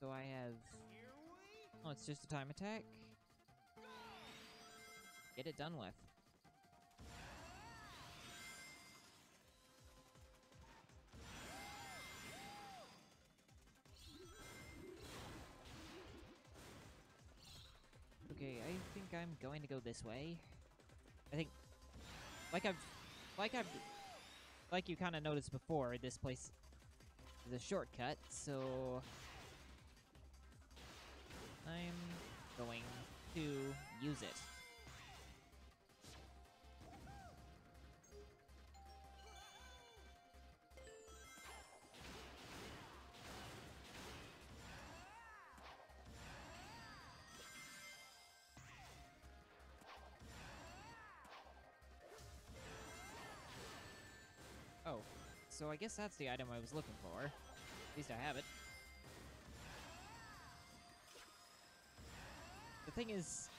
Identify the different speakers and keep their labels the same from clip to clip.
Speaker 1: So I have... Oh, it's just a time attack? Get it done with. Okay, I think I'm going to go this way. I think... Like you kind of noticed before, this place is a shortcut, so... I'm going to use it. Oh, so I guess that's the item I was looking for. At least I have it. The thing is,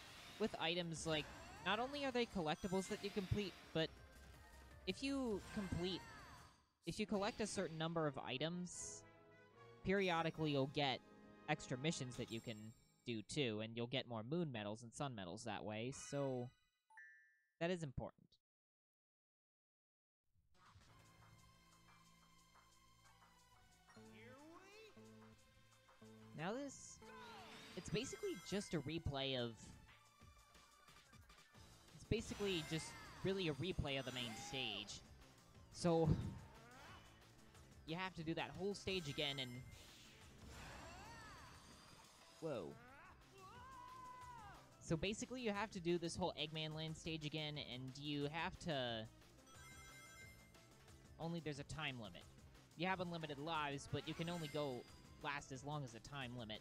Speaker 1: with items, like, not only are they collectibles that you complete, but if you collect a certain number of items, periodically you'll get extra missions that you can do too, and you'll get more moon medals and sun medals that way, so that is important. Now this... It's basically just a replay of... It's basically just really a replay of the main stage. So... You have to do that whole stage again and... Whoa. So basically you have to do this whole Eggmanland stage again, and you have to... Only there's a time limit. You have unlimited lives, but you can only last as long as the time limit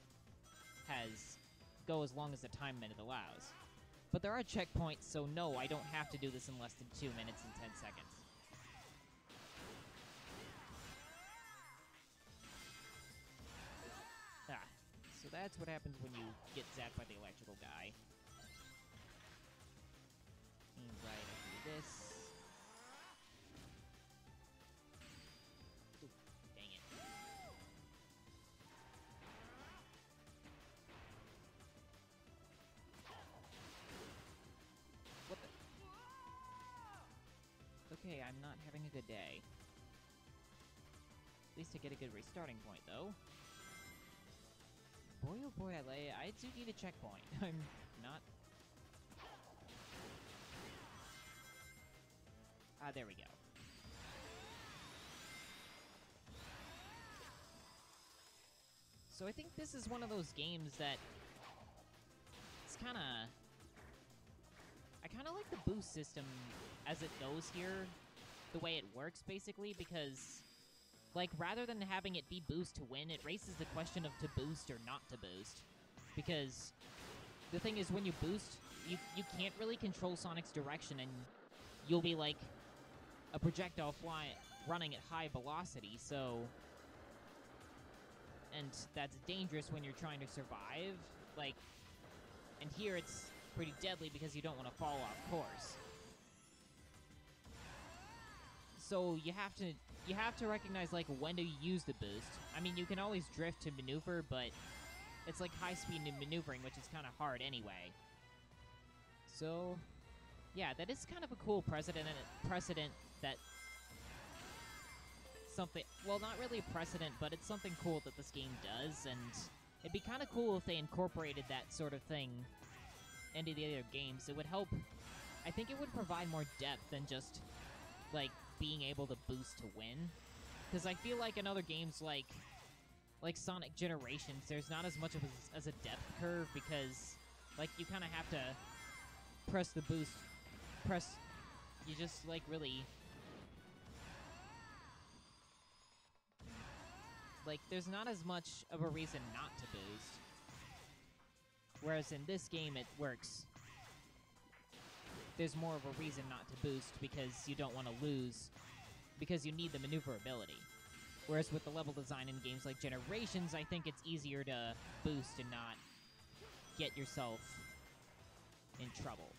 Speaker 1: go as long as the time limit allows. But there are checkpoints, so no, I don't have to do this in less than 2 minutes and 10 seconds. Ah, so that's what happens when you get zapped by the electrical guy. And right after this... Ooh, dang it. What the? Okay, I'm not having a good day. At least I get a good restarting point, though. Boy, oh boy, I do need a checkpoint. I'm not... Ah, there we go. So I think this is one of those games that... It's kinda... I kinda like the boost system as it goes here. The way it works, basically, because... Like, rather than having it be boost to win, it raises the question of to boost or not to boost. Because the thing is, when you boost, you can't really control Sonic's direction, and you'll be like a projectile running at high velocity, so... And that's dangerous when you're trying to survive. Like, and here it's pretty deadly because you don't want to fall off course. So you have to recognize, like, when to use the boost. I mean, you can always drift to maneuver, but it's like high-speed maneuvering, which is kind of hard anyway. So, yeah, that is kind of a cool precedent that something... Well, not really a precedent, but it's something cool that this game does, and it'd be kind of cool if they incorporated that sort of thing into the other games. It would help... I think it would provide more depth than just, like, being able to boost to win. Because I feel like in other games like Sonic Generations, there's not as much of as a depth curve, because, like, you kind of have to press the boost. You just, like, really... Like, there's not as much of a reason not to boost. Whereas in this game, it works. There's more of a reason not to boost because you don't want to lose, because you need the maneuverability. Whereas with the level design in games like Generations, I think it's easier to boost and not get yourself in trouble.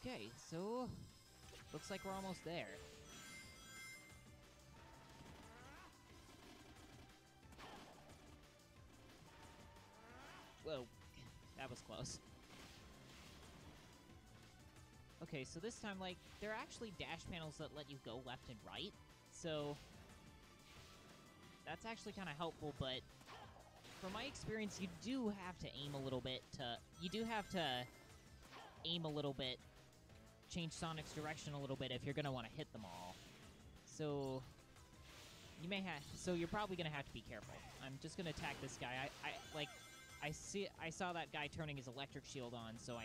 Speaker 1: Okay, so looks like we're almost there. Whoa, that was close. Okay, so this time, like, there are actually dash panels that let you go left and right, so that's actually kind of helpful, but from my experience, you do have to aim a little bit change Sonic's direction a little bit if you're gonna want to hit them all. So you're probably gonna have to be careful. I'm just gonna attack this guy. I saw that guy turning his electric shield on, so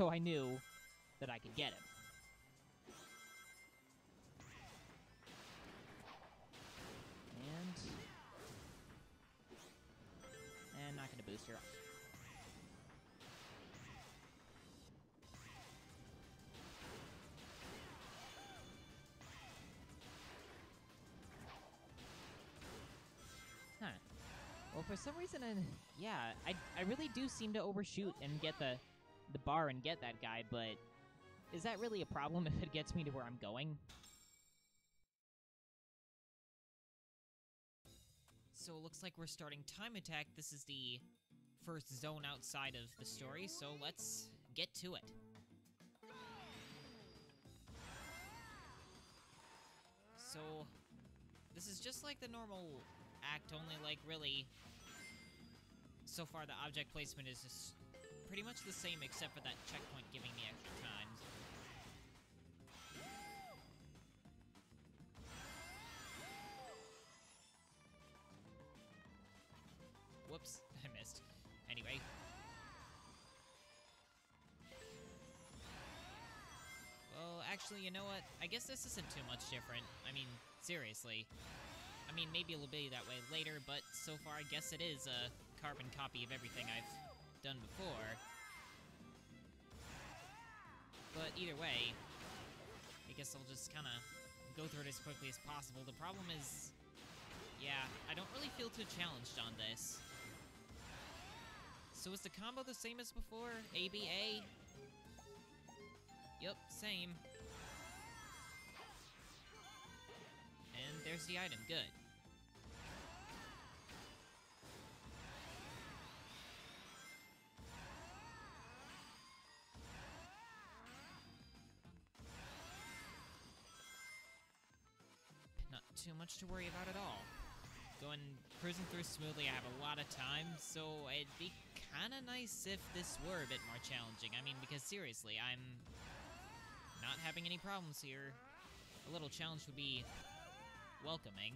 Speaker 1: I knew that I could get him. And not gonna boost her up. Huh. Well, for some reason, I really do seem to overshoot and get the bar and get that guy, but is that really a problem if it gets me to where I'm going? So it looks like we're starting Time Attack. This is the first zone outside of the story, so let's get to it. So this is just like the normal act, only like really, so far the object placement is just pretty much the same except for that checkpoint giving me extra time. Whoops, I missed. Anyway. Well, actually, you know what? I guess this isn't too much different. I mean, seriously. I mean, maybe it'll be that way later, but so far I guess it is a carbon copy of everything I've done before. But either way, I guess I'll just kind of go through it as quickly as possible. The problem is, yeah, I don't really feel too challenged on this. So is the combo the same as before? ABA? Yep, same. And there's the item, good. Not too much to worry about at all. Cruising through smoothly, I have a lot of time, so it'd be kinda nice if this were a bit more challenging. I mean, because seriously, I'm not having any problems here. A little challenge would be welcoming.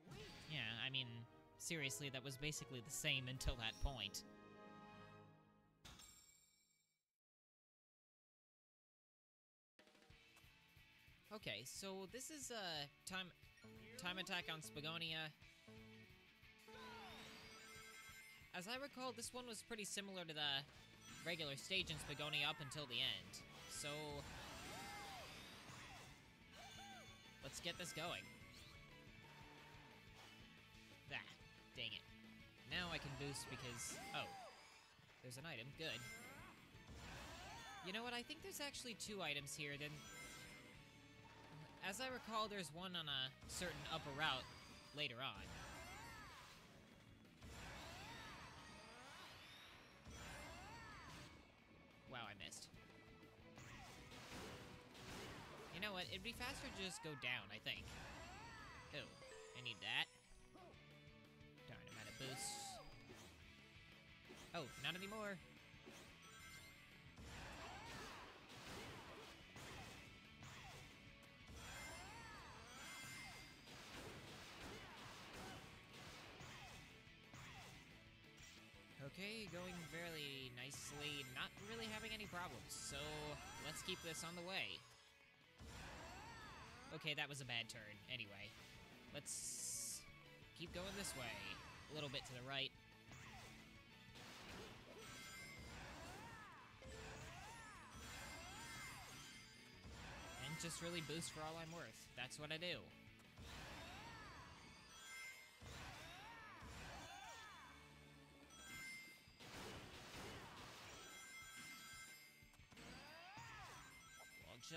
Speaker 1: Sweet. Yeah, I mean, seriously, that was basically the same until that point. Okay, so this is time attack on Spagonia. As I recall, this one was pretty similar to the regular stage in Spagonia up until the end. So let's get this going. Ah, dang it. Now I can boost because, oh, there's an item, good. You know what, I think there's actually two items here, then. As I recall, there's one on a certain upper route later on. Wow, I missed. You know what? It'd be faster to just go down, I think. Oh, I need that. Darn, I'm out of boosts. Oh, not anymore. Okay, going very nicely, not really having any problems, so let's keep this on the way. Okay, that was a bad turn. Anyway, let's keep going this way. A little bit to the right. And just really boost for all I'm worth. That's what I do.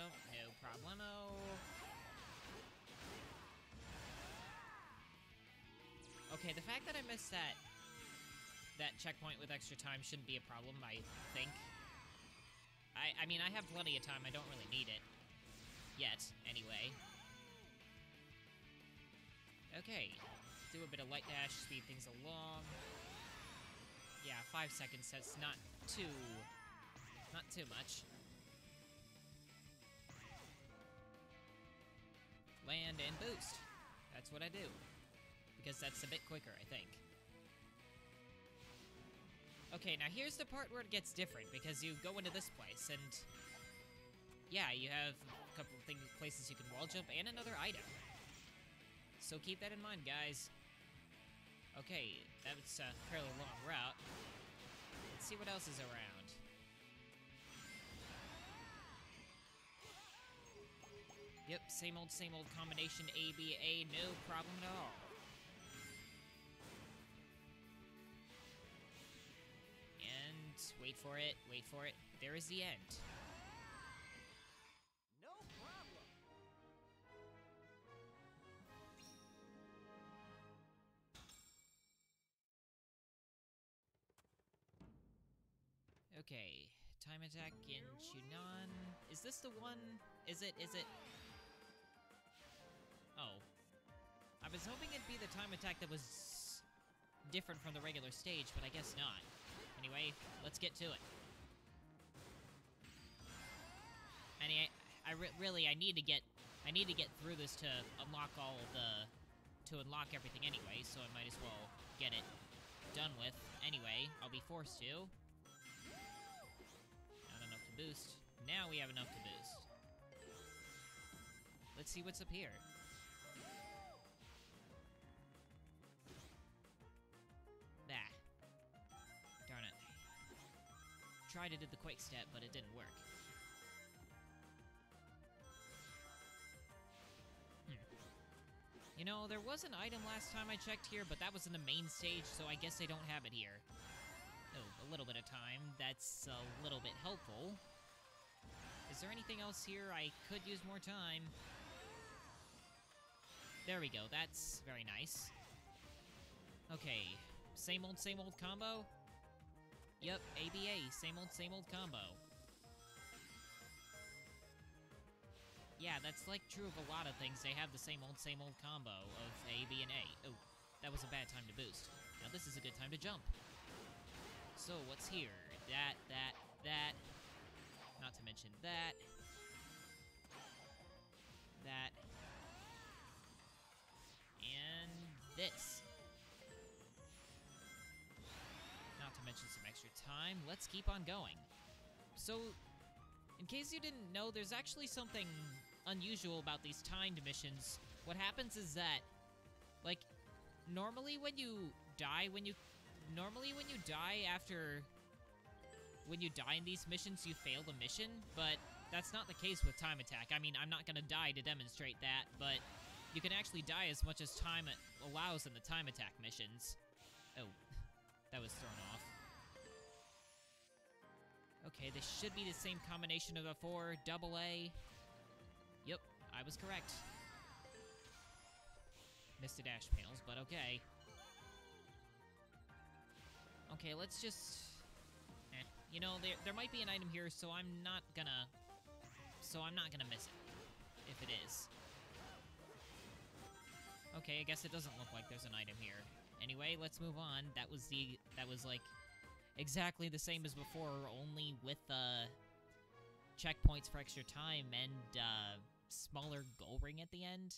Speaker 1: jump, no problemo. Okay, the fact that I missed that checkpoint with extra time shouldn't be a problem, I think. I mean, I have plenty of time. I don't really need it. Yet, anyway. Okay. Do a bit of light dash, speed things along. Yeah, 5 seconds. That's not too much. Land and boost. That's what I do. Because that's a bit quicker, I think. Okay, now here's the part where it gets different, because you go into this place, and yeah, you have a couple of places you can wall jump, and another item. So keep that in mind, guys. Okay, that was a fairly long route. Let's see what else is around. Yep, same old combination ABA, no problem at all. And wait for it. There is the end.
Speaker 2: No problem.
Speaker 1: Okay, time attack in Chun-nan. Is this the one? Is it? Oh. I was hoping it'd be the time attack that was different from the regular stage, but I guess not. Anyway, let's get to it. And I need to get through this to unlock unlock everything anyway, so I might as well get it done with. Anyway, I'll be forced to. Not enough to boost. Now we have enough to boost. Let's see what's up here. Darn it. Tried to do the quick step, but it didn't work. You know, there was an item last time I checked here, but that was in the main stage, so I guess they don't have it here. Oh, a little bit of time. That's a little bit helpful. Is there anything else here? I could use more time. There we go. That's very nice. Okay. Same old combo? Yep, ABA, same old combo. Yeah, that's like true of a lot of things. They have the same old combo of A, B, and A. Oh, that was a bad time to boost. Now this is a good time to jump. So, what's here? That. Not to mention that. That. And this. Not to mention some extra time. Let's keep on going. So, in case you didn't know, there's actually something unusual about these timed missions. What happens is that, like, normally when you die in these missions, you fail the mission, but that's not the case with time attack. I mean, I'm not gonna die to demonstrate that, but you can actually die as much as time allows in the time attack missions. Oh. That was thrown off. Okay, this should be the same combination of before. Double A. Yep, I was correct. Missed the dash panels, but okay. Okay, let's just... You know, there might be an item here, so I'm not gonna miss it. If it is. Okay, I guess it doesn't look like there's an item here. Anyway, let's move on. That was like exactly the same as before, only with checkpoints for extra time and smaller goal ring at the end.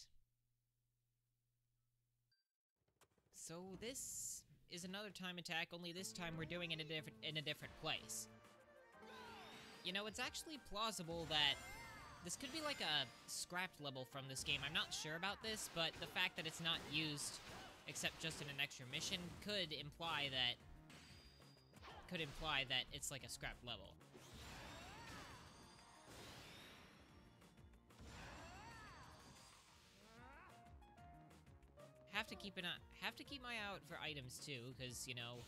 Speaker 1: So this is another time attack, only this time we're doing it in a different place. You know, it's actually plausible that this could be like a scrapped level from this game. I'm not sure about this, but the fact that it's not used except just in an extra mission could imply that it's like a scrapped level. Have to keep my eye out for items too, because, you know,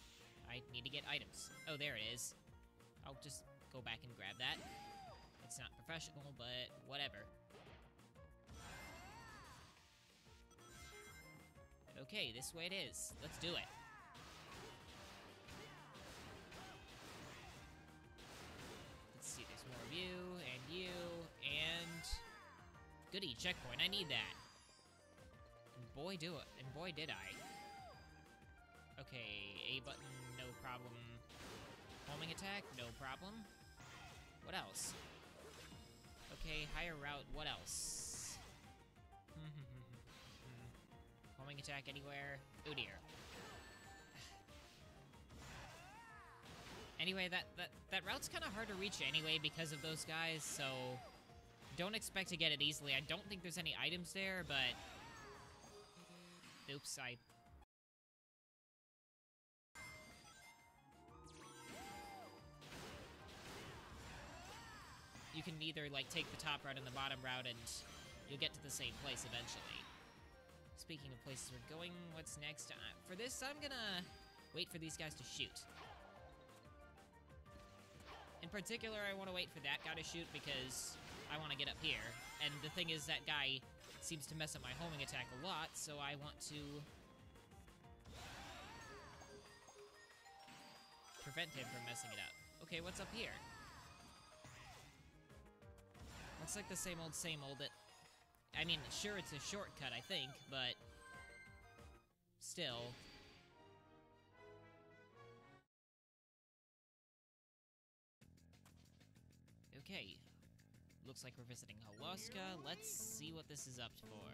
Speaker 1: I need to get items. Oh, there it is. I'll just go back and grab that. Let's It's not professional, but whatever. Okay, this way it is. Let's do it. Let's see, there's more of you, and... Goody, checkpoint, I need that. And boy, did I. Okay, A button, no problem. Homing attack, no problem. What else? Okay, higher route, what else? Homing attack anywhere? Oh dear. Anyway, that route's kind of hard to reach anyway because of those guys, so don't expect to get it easily. I don't think there's any items there, but... Oops, You can either, like, take the top route and the bottom route, and you'll get to the same place eventually. Speaking of places we're going, what's next? For this, I'm gonna wait for these guys to shoot. In particular, I want to wait for that guy to shoot because I want to get up here. And the thing is, that guy seems to mess up my homing attack a lot, so I want to prevent him from messing it up. Okay, what's up here? Looks like the same old. I mean, sure, it's a shortcut, I think, but still. Okay. Looks like we're visiting Holoska. Let's see what this is up for.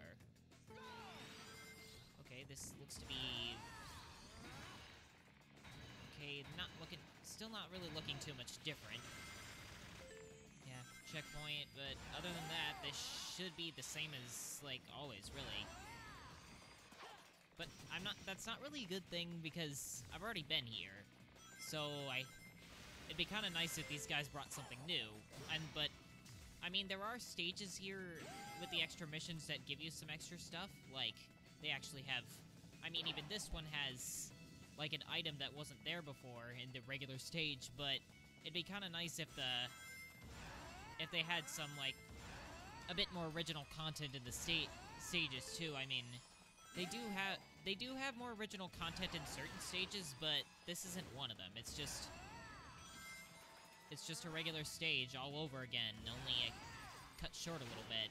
Speaker 1: Okay, this looks to be... Okay, still not really looking too much different. Yeah, checkpoint, but other than that, this should be the same as, like, always, really. But that's not really a good thing because I've already been here. So it'd be kind of nice if these guys brought something new. But I mean, there are stages here with the extra missions that give you some extra stuff. Like, they actually have, I mean, even this one has, like, an item that wasn't there before in the regular stage, but it'd be kind of nice if they had some, like, a bit more original content in the stages, too. I mean, they do have more original content in certain stages, but this isn't one of them. It's just a regular stage all over again, only cut short a little bit.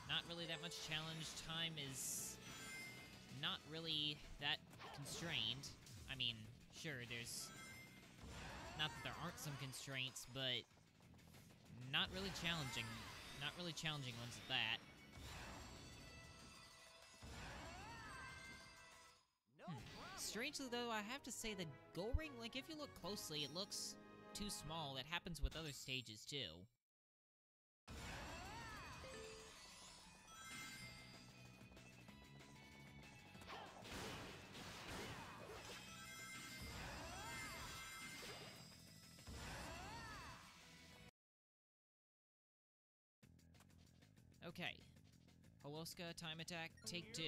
Speaker 1: Not really that much challenge. Time is not really that constrained. I mean, sure, there's... Not that there aren't some constraints, but not really challenging. Not really challenging ones at that. Strangely, though, I have to say the goal ring, like, if you look closely, it looks too small. It happens with other stages, too. Okay. Holoska, time attack, take 2.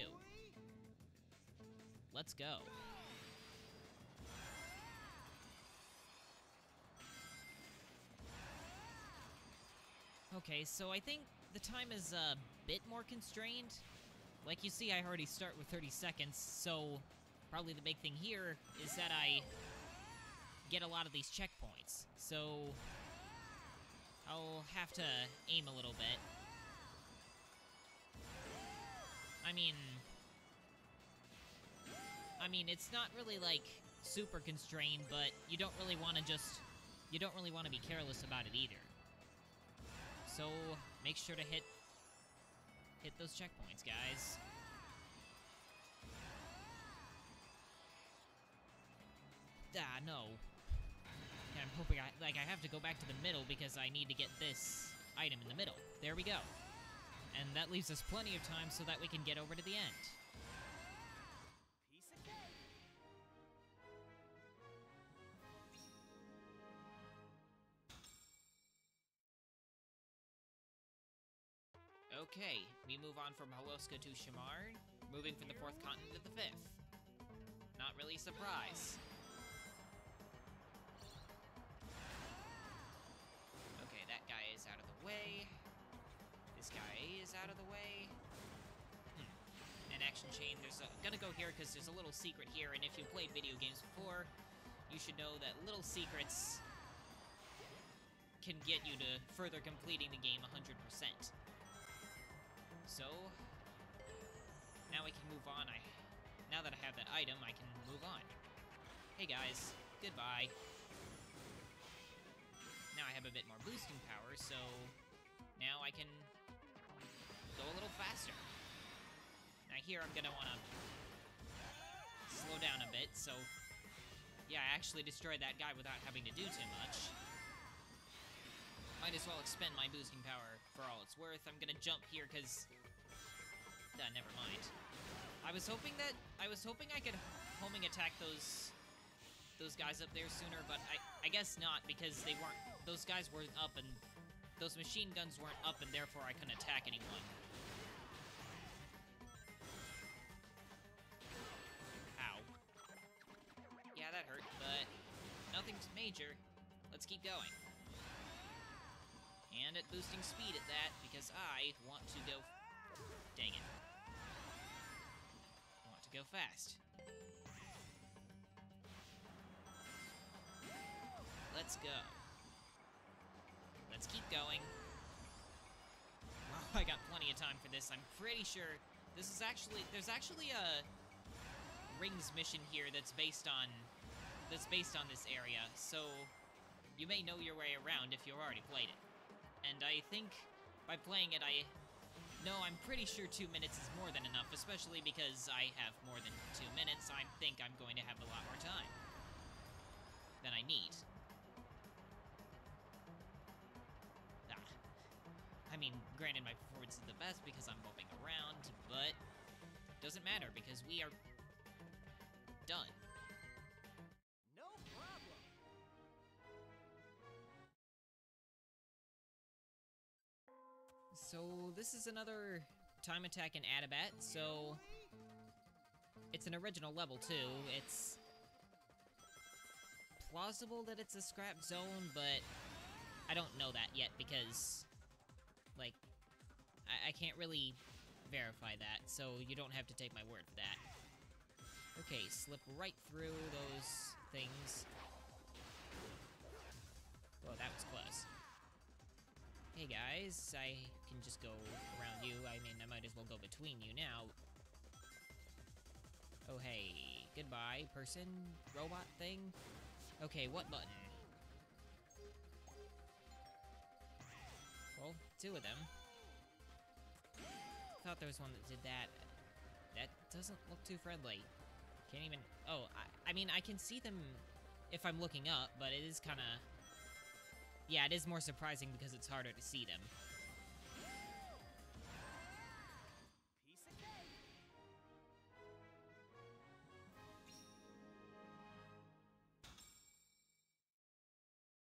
Speaker 1: Let's go. Okay, so I think the time is a bit more constrained. Like you see, I already start with 30 seconds, so probably the big thing here is that I get a lot of these checkpoints. So I'll have to aim a little bit. I mean, it's not really, like, super constrained, but you don't really want to be careless about it either. So, make sure to hit those checkpoints, guys. No. Yeah, I'm hoping I have to go back to the middle because I need to get this item in the middle. There we go. And that leaves us plenty of time so that we can get over to the end.
Speaker 2: Piece of cake.
Speaker 1: Okay, we move on from Holoska to Shamar, moving from the 4th continent to the 5th. Not really a surprise. Okay, that guy is out of the way. This guy is out of the way. An action chain. Gonna go here because there's a little secret here, and if you played video games before, you should know that little secrets can get you to further completing the game 100%. So, now I can move on. Now that I have that item, I can move on. Hey guys, goodbye. Now I have a bit more boosting power, so now I can go a little faster. Now here I'm gonna wanna slow down a bit, so yeah, I actually destroyed that guy without having to do too much. Might as well expend my boosting power for all it's worth. I'm gonna jump here because never mind. I was hoping I could homing attack those guys up there sooner, but I guess not, because those guys weren't up and those machine guns weren't up, and therefore I couldn't attack anyone. Ow. Yeah, that hurt, but nothing major. Let's keep going. And at boosting speed at that, because I want to go... Dang it. I want to go fast. Let's go. Let's keep going. Wow, I got plenty of time for this. I'm pretty sure this is actually... There's actually a rings mission here that's based on this area, so you may know your way around if you've already played it. And I think by playing it, I'm pretty sure 2 minutes is more than enough, especially because I have more than 2 minutes. I think I'm going to have a lot more time than I need. I mean, granted, my performance is the best because I'm bumping around, but doesn't matter because we are done.
Speaker 2: No problem.
Speaker 1: So this is another time attack in Adabat, so it's an original level too. It's plausible that it's a scrap zone, but I don't know that yet because, like, I can't really verify that, so you don't have to take my word for that. Okay, slip right through those things. Whoa, that was close. Hey guys, I can just go around you. I mean, I might as well go between you now. Oh hey, goodbye, person, robot thing. Okay, what button? Well, 2 of them. Thought there was one that did that. That doesn't look too friendly. Can't even... Oh, I mean, I can see them if I'm looking up, but it is kind of... Yeah, it is more surprising because it's harder to see them.